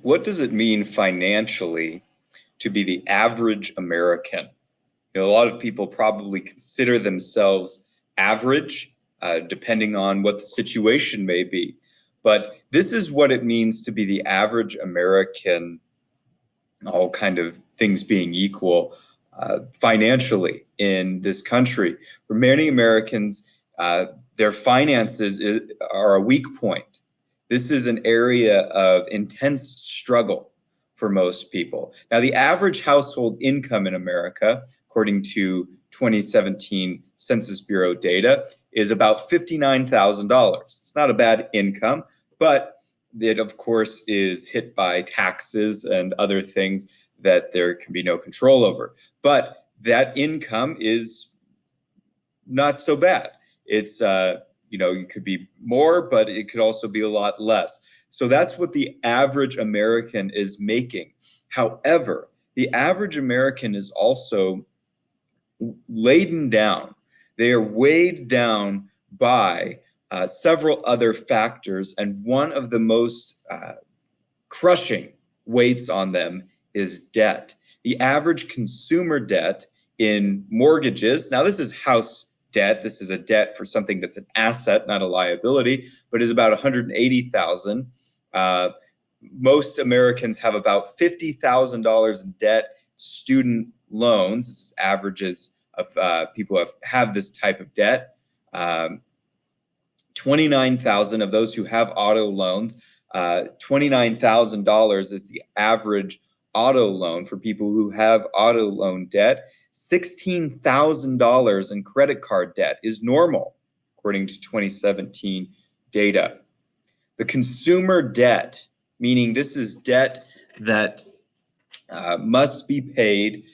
What does it mean financially to be the average American? A lot of people probably consider themselves average, depending on what the situation may be. But this is what it means to be the average American, all kind of things being equal, financially in this country. For many Americans, their finances are a weak point. This is an area of intense struggle for most people. Now, the average household income in America, according to 2017 Census Bureau data, is about $59,000. It's not a bad income, but it, of course, is hit by taxes and other things that there can be no control over. But that income is not so bad. It's, it could be more, but it could also be a lot less. So that's what the average American is making. However, the average American is also laden down. They are weighed down by several other factors, and one of the most crushing weights on them is debt. The average consumer debt in mortgages, now this is house debt, this is a debt for something that's an asset, not a liability, but is about 180,000. Most Americans have about $50,000 in debt. Student loans, this is averages of people who have this type of debt. 29,000 of those who have auto loans, $29,000 is the average auto loan for people who have auto loan debt. $16,000 in credit card debt is normal, according to 2017 data. The consumer debt, meaning this is debt that must be paid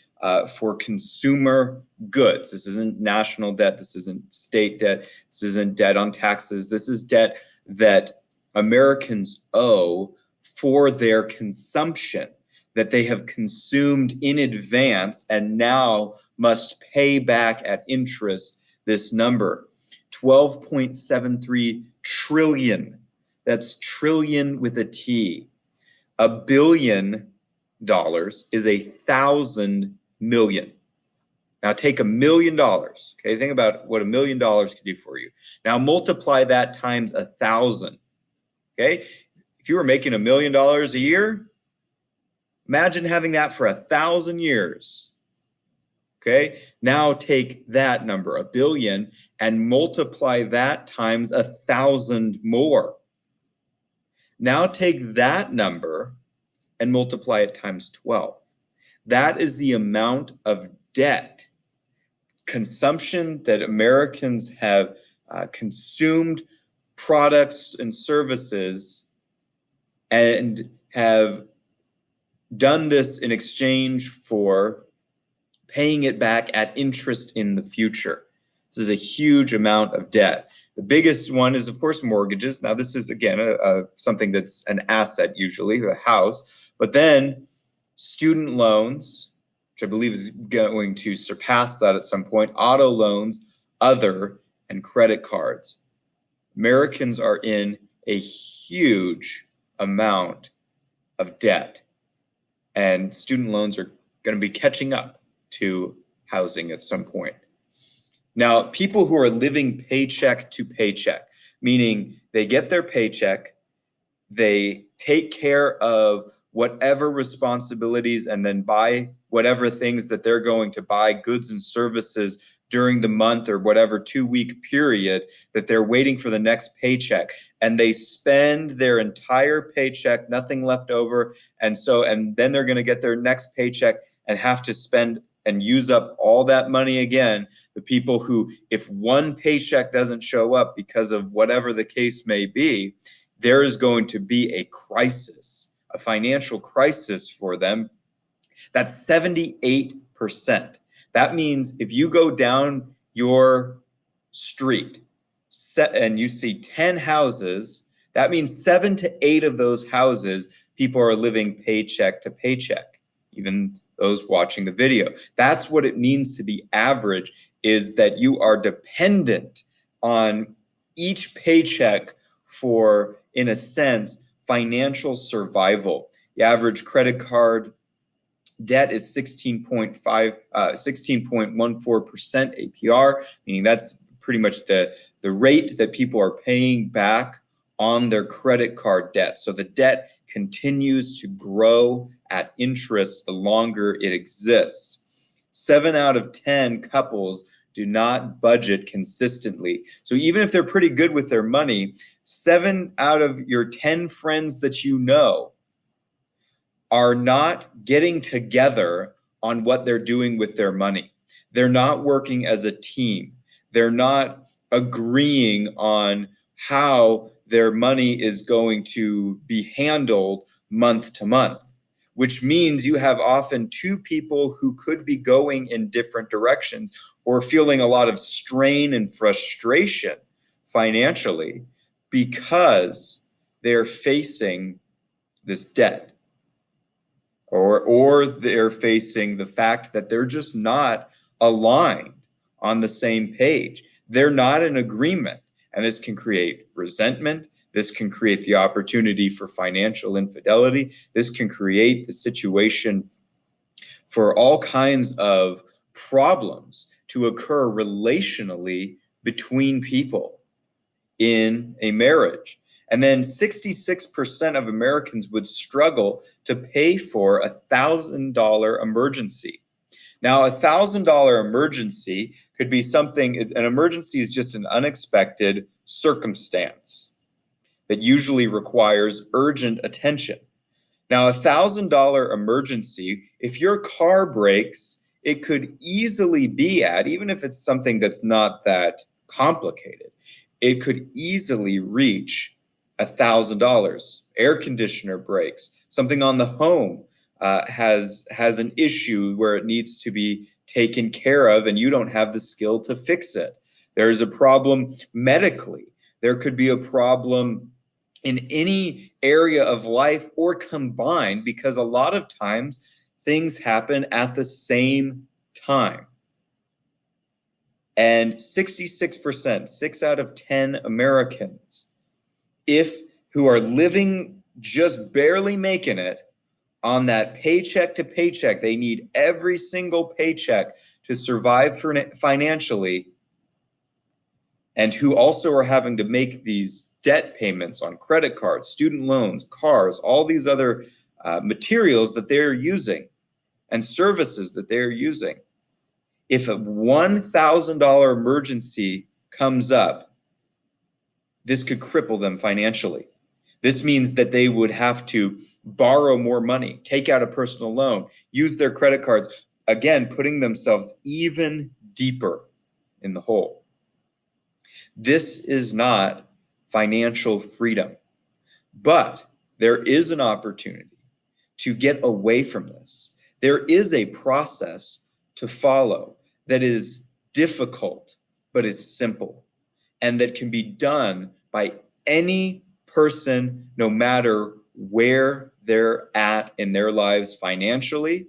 for consumer goods. This isn't national debt. This isn't state debt. This isn't debt on taxes. This is debt that Americans owe for their consumption, that they have consumed in advance and now must pay back at interest this number. 12.73 trillion. That's trillion with a T. $1 billion is 1,000 million. Now take $1 million. Okay, think about what $1 million could do for you. Now multiply that times 1,000. Okay, if you were making $1 million a year, imagine having that for 1,000 years. Okay, now take that number, 1 billion, and multiply that times 1,000 more. Now take that number and multiply it times 12. That is the amount of debt, consumption that Americans have consumed products and services and have done this in exchange for paying it back at interest in the future. This is a huge amount of debt. The biggest one is, of course, mortgages. Now, this is, again, something that's an asset, usually, a house. But then student loans, which I believe is going to surpass that at some point, auto loans, other, and credit cards. Americans are in a huge amount of debt, and student loans are going to be catching up to housing at some point. Now, people who are living paycheck to paycheck, meaning they get their paycheck, they take care of whatever responsibilities and then buy whatever things that they're going to buy, goods and services during the month or whatever 2-week period that they're waiting for the next paycheck. And they spend their entire paycheck, nothing left over. And then they're going to get their next paycheck and have to spend and use up all that money again. The people who, if one paycheck doesn't show up because of whatever the case may be, there is going to be a crisis, a financial crisis for them. That's 78%. That means if you go down your street and you see 10 houses, that means 7 to 8 of those houses, people are living paycheck to paycheck, even those watching the video. That's what it means to be average, is that you are dependent on each paycheck for, in a sense, financial survival. The average credit card debt is 16.14% APR, meaning that's pretty much the rate that people are paying back on their credit card debt. So the debt continues to grow at interest the longer it exists. 7 out of 10 couples do not budget consistently. So even if they're pretty good with their money, 7 out of your 10 friends that you know are not getting together on what they're doing with their money. They're not working as a team. They're not agreeing on how their money is going to be handled month to month, which means you have often two people who could be going in different directions or feeling a lot of strain and frustration financially because they're facing this debt. Or they're facing the fact that they're just not aligned on the same page. They're not in agreement. And this can create resentment. This can create the opportunity for financial infidelity. This can create the situation for all kinds of problems to occur relationally between people in a marriage. And then 66% of Americans would struggle to pay for a $1,000 emergency. Now, a $1,000 emergency could be something, an emergency is just an unexpected circumstance that usually requires urgent attention. Now, a $1,000 emergency, if your car breaks, it could easily be at, even if it's something that's not that complicated, it could easily reach $1,000. Air conditioner breaks, something on the home has an issue where it needs to be taken care of and you don't have the skill to fix it. There's a problem medically. There could be a problem in any area of life or combined, because a lot of times things happen at the same time. And 66%, 6 out of 10 Americans, who are living just barely making it on that paycheck to paycheck, they need every single paycheck to survive financially, and who also are having to make these debt payments on credit cards, student loans, cars, all these other materials that they're using and services that they're using. If a $1,000 emergency comes up, this could cripple them financially. This means that they would have to borrow more money, take out a personal loan, use their credit cards, again, putting themselves even deeper in the hole. This is not financial freedom, but there is an opportunity to get away from this. There is a process to follow that is difficult, but is simple, and that can be done by any person, no matter where they're at in their lives financially.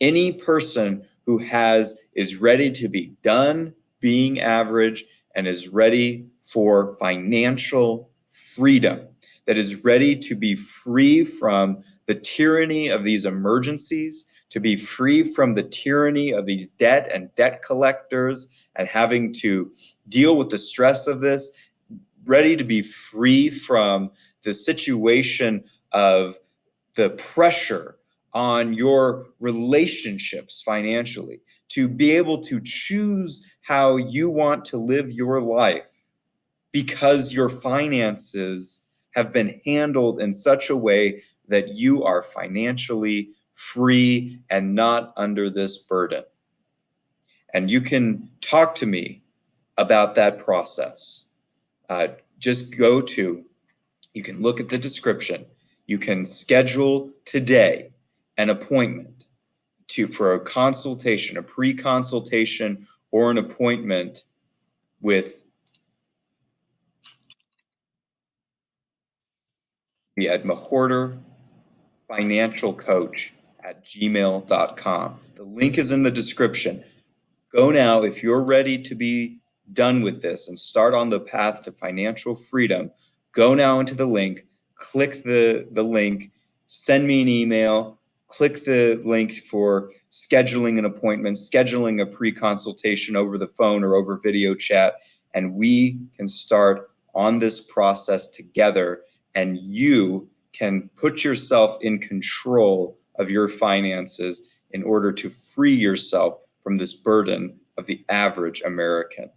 Any person who is ready to be done being average and is ready for financial freedom, that is ready to be free from the tyranny of these emergencies, to be free from the tyranny of these debt and debt collectors and having to deal with the stress of this, ready to be free from the situation of the pressure on your relationships financially, to be able to choose how you want to live your life because your finances have been handled in such a way that you are financially free and not under this burden. And you can talk to me about that process. Just you can look at the description. You can schedule today an appointment for a consultation, a pre-consultation, or an appointment with me at mahorterfinancialcoach@gmail.com. The link is in the description. Go now if you're ready to be done with this and start on the path to financial freedom. Go now into the link, click the link, send me an email, click the link for scheduling an appointment, scheduling a pre-consultation over the phone or over video chat, and we can start on this process together, and you can put yourself in control of your finances in order to free yourself from this burden of the average American.